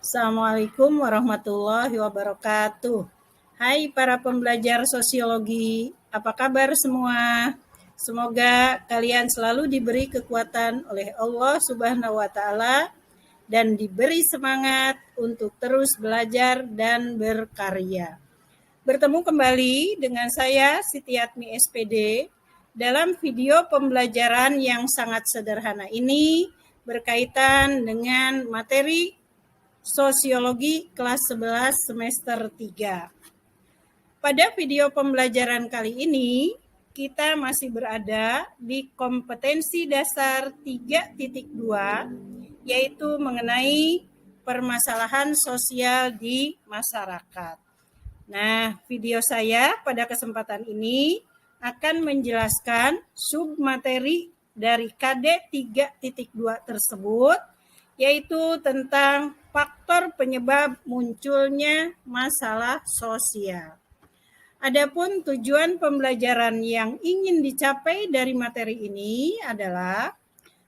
Assalamualaikum warahmatullahi wabarakatuh. Hai para pembelajar sosiologi, apa kabar semua? Semoga kalian selalu diberi kekuatan oleh Allah Subhanahu wa Ta'ala dan diberi semangat untuk terus belajar dan berkarya. Bertemu kembali dengan saya Siti Atmi SPD dalam video pembelajaran yang sangat sederhana ini berkaitan dengan materi Sosiologi kelas 11 semester 3. Pada video pembelajaran kali ini, kita masih berada di kompetensi dasar 3.2, yaitu mengenai permasalahan sosial di masyarakat. Nah, video saya pada kesempatan ini akan menjelaskan submateri dari KD 3.2 tersebut, yaitu tentang faktor penyebab munculnya masalah sosial. Adapun tujuan pembelajaran yang ingin dicapai dari materi ini adalah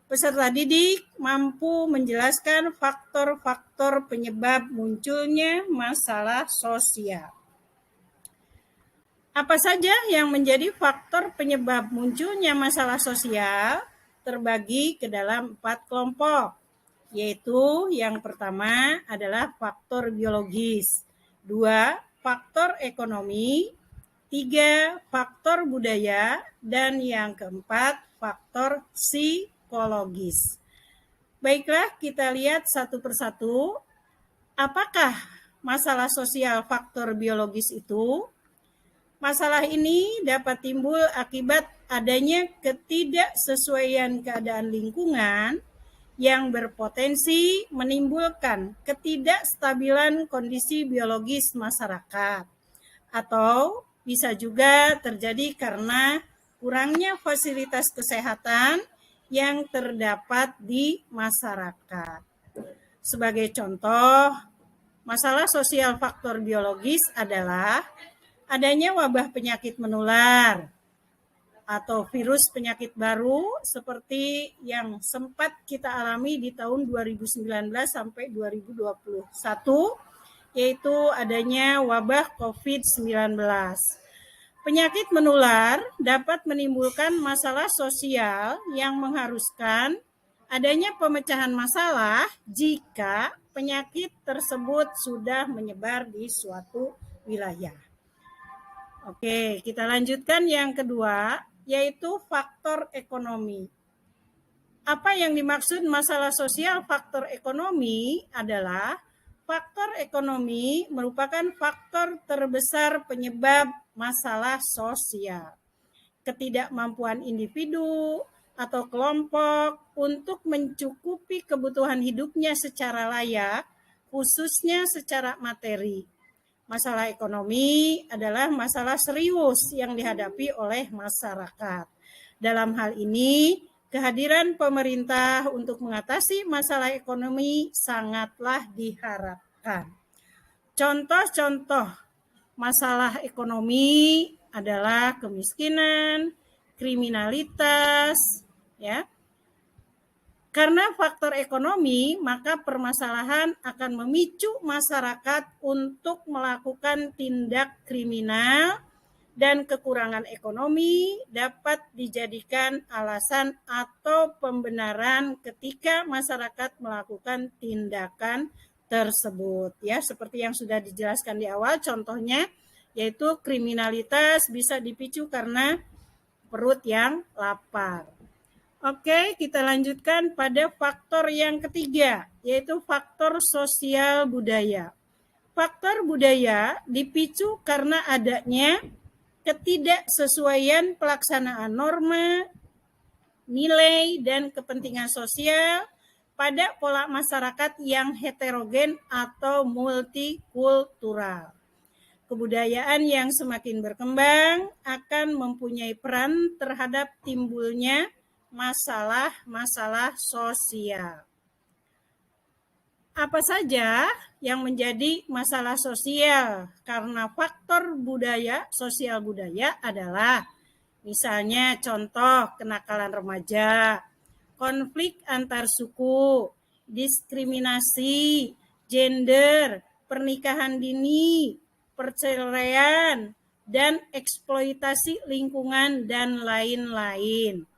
peserta didik mampu menjelaskan faktor-faktor penyebab munculnya masalah sosial. Apa saja yang menjadi faktor penyebab munculnya masalah sosial terbagi ke dalam 4 kelompok, yaitu yang pertama adalah faktor biologis, 2 faktor ekonomi, 3 faktor budaya, dan yang keempat faktor psikologis. Baiklah, kita lihat satu persatu. Apakah masalah sosial faktor biologis itu? Masalah ini dapat timbul akibat adanya ketidaksesuaian keadaan lingkungan yang berpotensi menimbulkan ketidakstabilan kondisi biologis masyarakat, atau bisa juga terjadi karena kurangnya fasilitas kesehatan yang terdapat di masyarakat. Sebagai contoh, masalah sosial faktor biologis adalah adanya wabah penyakit menular atau virus penyakit baru seperti yang sempat kita alami di tahun 2019 sampai 2021, yaitu adanya wabah COVID-19. Penyakit menular dapat menimbulkan masalah sosial yang mengharuskan adanya pemecahan masalah jika penyakit tersebut sudah menyebar di suatu wilayah. Oke, kita lanjutkan yang kedua, yaitu faktor ekonomi. Apa yang dimaksud masalah sosial faktor ekonomi adalah faktor ekonomi merupakan faktor terbesar penyebab masalah sosial. Ketidakmampuan individu atau kelompok untuk mencukupi kebutuhan hidupnya secara layak, khususnya secara materi. Masalah ekonomi adalah masalah serius yang dihadapi oleh masyarakat. Dalam hal ini, kehadiran pemerintah untuk mengatasi masalah ekonomi sangatlah diharapkan. Contoh-contoh masalah ekonomi adalah kemiskinan, kriminalitas, ya. Karena faktor ekonomi, maka permasalahan akan memicu masyarakat untuk melakukan tindak kriminal, dan kekurangan ekonomi dapat dijadikan alasan atau pembenaran ketika masyarakat melakukan tindakan tersebut. Ya, seperti yang sudah dijelaskan di awal, contohnya yaitu kriminalitas bisa dipicu karena perut yang lapar. Oke, kita lanjutkan pada faktor yang ketiga, yaitu faktor sosial budaya. Faktor budaya dipicu karena adanya ketidaksesuaian pelaksanaan norma, nilai, dan kepentingan sosial pada pola masyarakat yang heterogen atau multikultural. Kebudayaan yang semakin berkembang akan mempunyai peran terhadap timbulnya masalah-masalah sosial. Apa saja yang menjadi masalah sosial karena faktor budaya, sosial budaya adalah misalnya contoh kenakalan remaja, konflik antar suku, diskriminasi, gender, pernikahan dini, perceraian, dan eksploitasi lingkungan, dan lain-lain.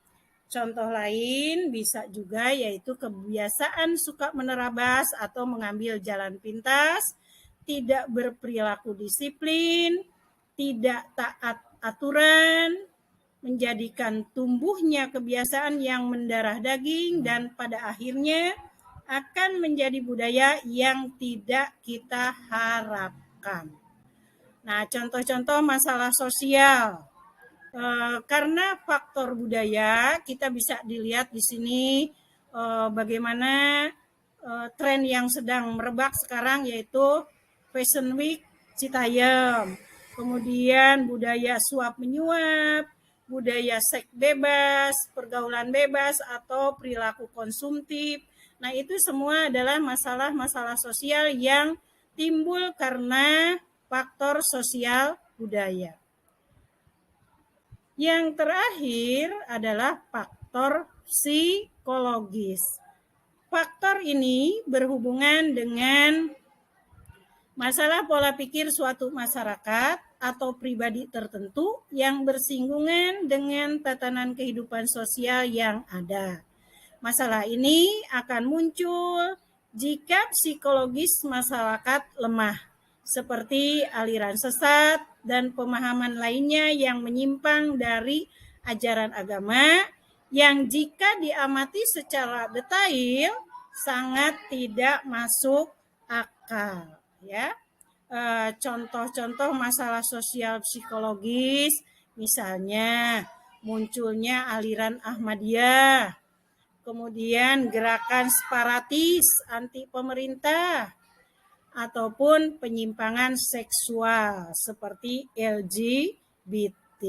Contoh lain bisa juga yaitu kebiasaan suka menerabas atau mengambil jalan pintas, tidak berperilaku disiplin, tidak taat aturan, menjadikan tumbuhnya kebiasaan yang mendarah daging, dan pada akhirnya akan menjadi budaya yang tidak kita harapkan. Nah, contoh-contoh masalah sosial. Karena faktor budaya, kita bisa dilihat di sini bagaimana tren yang sedang merebak sekarang yaitu Fashion Week Citayam. Kemudian budaya suap menyuap, budaya seks bebas, pergaulan bebas, atau perilaku konsumtif. Nah, itu semua adalah masalah-masalah sosial yang timbul karena faktor sosial budaya. Yang terakhir adalah faktor psikologis. Faktor ini berhubungan dengan masalah pola pikir suatu masyarakat atau pribadi tertentu yang bersinggungan dengan tatanan kehidupan sosial yang ada. Masalah ini akan muncul jika psikologis masyarakat lemah, seperti aliran sesat dan pemahaman lainnya yang menyimpang dari ajaran agama, yang jika diamati secara detail sangat tidak masuk akal. Ya, contoh-contoh masalah sosial psikologis, misalnya munculnya aliran Ahmadiyah, kemudian gerakan separatis anti pemerintah, ataupun penyimpangan seksual seperti LGBT.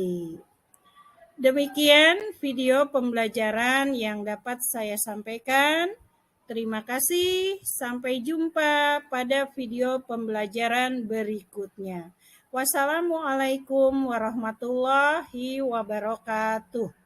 Demikian video pembelajaran yang dapat saya sampaikan. Terima kasih. Sampai jumpa pada video pembelajaran berikutnya. Wassalamualaikum warahmatullahi wabarakatuh.